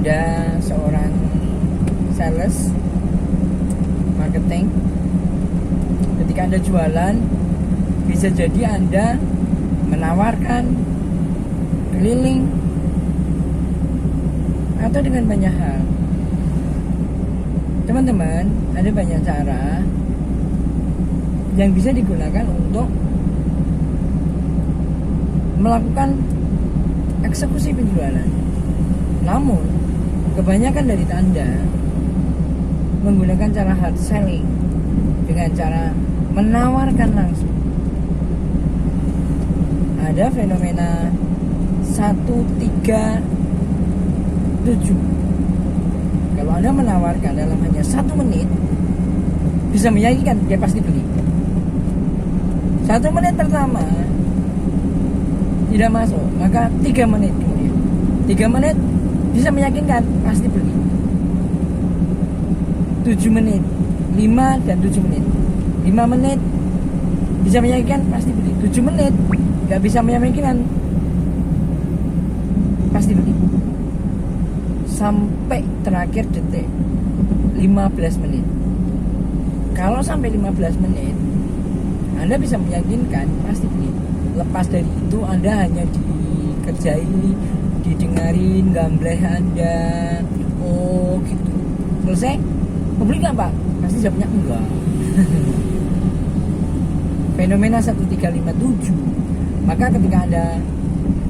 Anda seorang sales marketing, ketika Anda jualan, bisa jadi Anda menawarkan keliling atau dengan banyak hal. Teman-teman, ada banyak cara yang bisa digunakan untuk melakukan eksekusi penjualan. Namun, kebanyakan dari Anda menggunakan cara hard selling dengan cara menawarkan langsung. Ada fenomena 137. Kalau Anda menawarkan dalam hanya 1 menit, bisa meyakinkan dia pasti beli. 1 menit pertama tidak masuk, maka 3 menit kemudian 3 menit bisa meyakinkan pasti beli. 7 menit, 5 dan 7 menit 5 menit bisa meyakinkan pasti beli. 7 menit gak bisa meyakinkan pasti beli. Sampai terakhir detik 15 menit. Kalau sampai 15 menit Anda bisa meyakinkan pasti beli. Lepas dari itu Anda hanya dikerjain, didengarin gambleh Anda, oh gitu, selesai, beli nggak Pak? Pasti jawabnya enggak. Fenomena 1357. Maka ketika Anda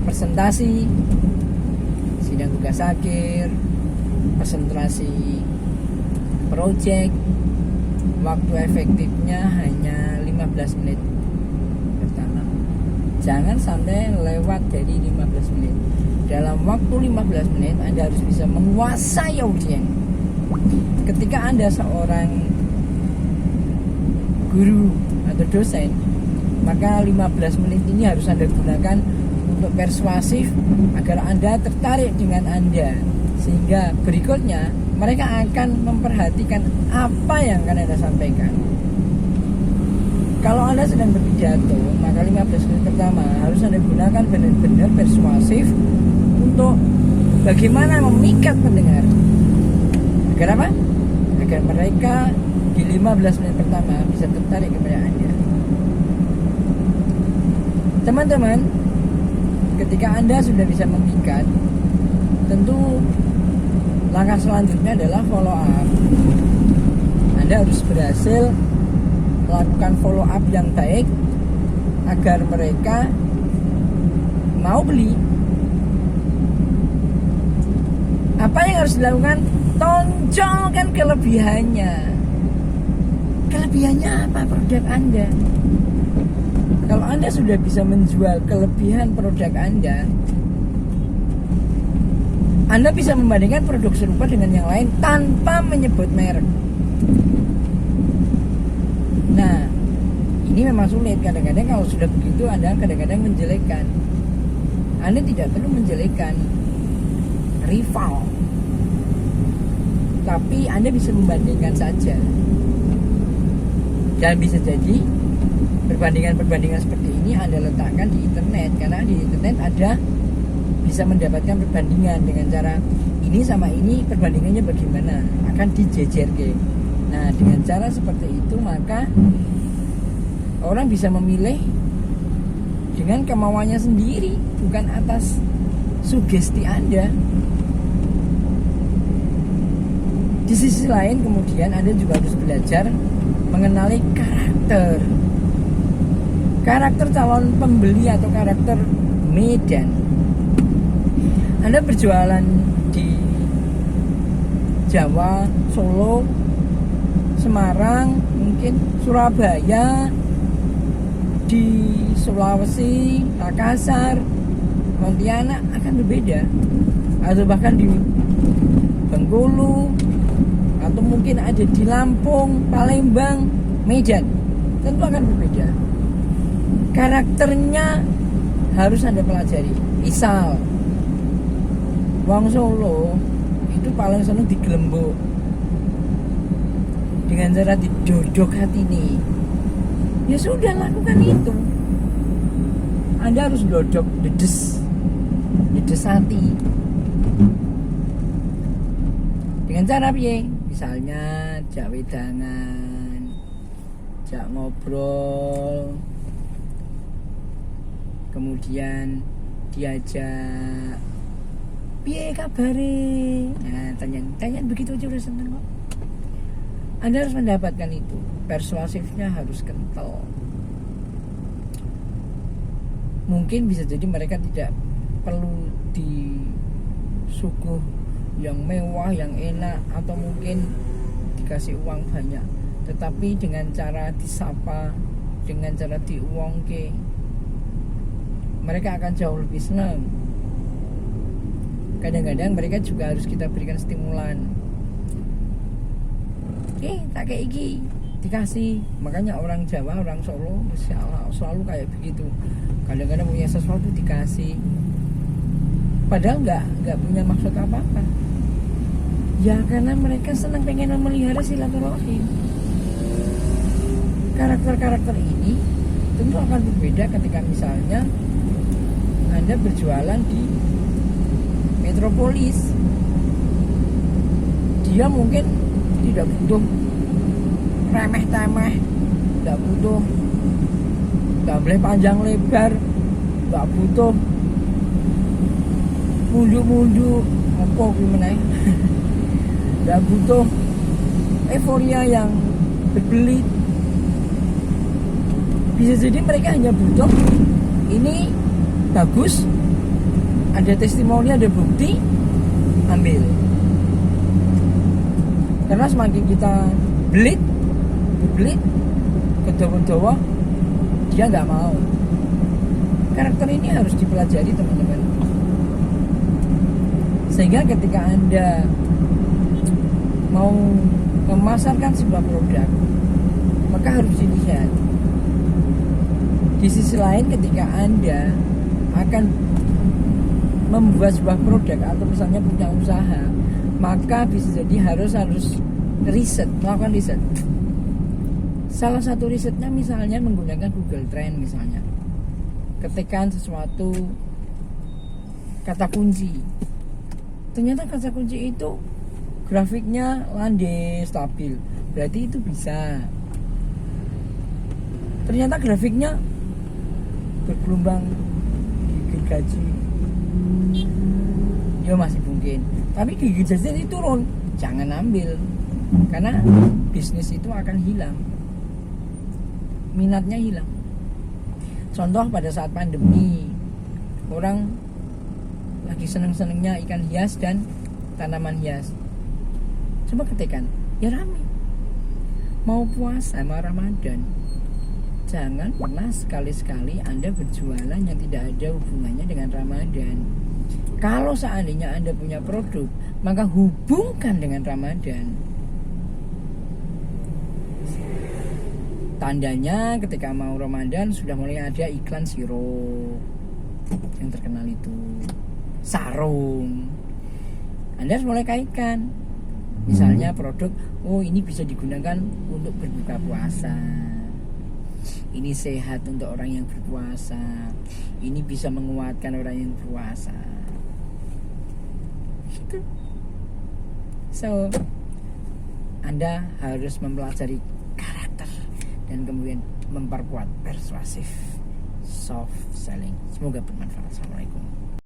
presentasi, sidang tugas akhir, presentasi project, waktu efektifnya hanya 15 menit pertama. Jangan sampai lewat dari 15 menit. Dalam waktu 15 menit Anda harus bisa menguasai audiens. Ketika Anda seorang guru atau dosen, maka 15 menit ini harus Anda gunakan untuk persuasif agar Anda tertarik dengan Anda, sehingga berikutnya mereka akan memperhatikan apa yang akan Anda sampaikan. Kalau Anda sedang berpidato, maka 15 menit pertama harus Anda gunakan benar-benar persuasif untuk bagaimana memikat pendengar. Agar apa? Agar mereka di 15 menit pertama bisa tertarik kepada Anda. Teman-teman, ketika Anda sudah bisa memikat, tentu langkah selanjutnya adalah follow up. Anda harus berhasil melakukan follow up yang baik agar mereka mau beli. Apa yang harus dilakukan? Tonjolkan kelebihannya. Kelebihannya apa produk Anda? Kalau Anda sudah bisa menjual kelebihan produk Anda bisa membandingkan produk serupa dengan yang lain tanpa menyebut merek. Nah, ini memang sulit. Kadang-kadang kalau sudah begitu Anda kadang-kadang menjelekkan. Anda tidak perlu menjelekkan rival, tapi Anda bisa membandingkan saja. Dan bisa jadi perbandingan-perbandingan seperti ini Anda letakkan di internet, karena di internet ada bisa mendapatkan perbandingan dengan cara ini sama ini, perbandingannya bagaimana, akan dijejerke. Nah, dengan cara seperti itu maka orang bisa memilih dengan kemauannya sendiri, bukan atas sugesti Anda. Di sisi lain kemudian Anda juga harus belajar mengenali karakter calon pembeli atau karakter medan. Anda berjualan di Jawa, Solo, Semarang, mungkin Surabaya, di Sulawesi, Makassar, Pontianak akan berbeda, atau bahkan di Bengkulu, atau mungkin ada di Lampung, Palembang, Medan, tentu akan berbeda. Karakternya harus Anda pelajari. Misal wong Solo itu paling seneng digelembuk dengan cara didodok hati ini. Ya sudah, lakukan itu. Anda harus dodok dedes hati. Dengan cara piye? Misalnya jak wedangan, jak ngobrol, kemudian diajak piye kabare. Nah, tanya begitu aja udah seneng kok. Anda harus mendapatkan itu. Persuasifnya harus kental. Mungkin bisa jadi mereka tidak perlu disuguh yang mewah, yang enak, atau mungkin dikasih uang banyak, tetapi dengan cara disapa, dengan cara diuangke, mereka akan jauh lebih senang. Kadang-kadang mereka juga harus kita berikan stimulan. Tak kayak iki dikasih. Makanya orang Jawa, orang Solo selalu kayak begitu. Kadang-kadang punya sesuatu dikasih, padahal nggak punya maksud apa-apa. Ya karena mereka senang pengen memelihara silaturahim. Karakter-karakter ini tentu akan berbeda ketika misalnya Anda berjualan di metropolis. Dia mungkin tidak butuh remeh-temeh, tidak butuh gamble panjang lebar, tidak butuh mundu-mundu apa gimana, tidak butuh euforia yang berbelit. Bisa jadi mereka hanya butuh ini bagus, ada testimoni, ada bukti, ambil. Karena semakin kita belit, kedawa-dawa, dia nggak mau. Karakter ini harus dipelajari teman-teman. Sehingga ketika Anda mau memasarkan sebuah produk, maka harus dilihat. Di sisi lain, ketika Anda akan membuat sebuah produk atau misalnya punya usaha, maka bisa jadi harus riset, melakukan riset. Salah satu risetnya misalnya menggunakan Google Trend misalnya. Ketikkan sesuatu kata kunci. Ternyata kata kunci itu grafiknya landai, stabil. Berarti itu bisa. Ternyata grafiknya bergelombang, gergaji, ya masih mungkin. Tapi gigi jari turun, jangan ambil, karena bisnis itu akan hilang, minatnya hilang. Contoh pada saat pandemi, orang lagi seneng-senengnya ikan hias dan tanaman hias. Coba ketikkan, ya rame. Mau puasa, mau Ramadan, jangan pernah sekali-sekali Anda berjualan yang tidak ada hubungannya dengan Ramadan. Kalau seandainya Anda punya produk, maka hubungkan dengan Ramadan. Tandanya ketika mau Ramadan sudah mulai ada iklan sirup yang terkenal itu, sarung. Anda harus mulai kaitkan. Misalnya produk, oh ini bisa digunakan untuk berbuka puasa. Ini sehat untuk orang yang berpuasa. Ini bisa menguatkan orang yang berpuasa. Gitu. So, Anda harus mempelajari karakter dan kemudian memperkuat persuasif, soft selling. Semoga bermanfaat. Assalamualaikum.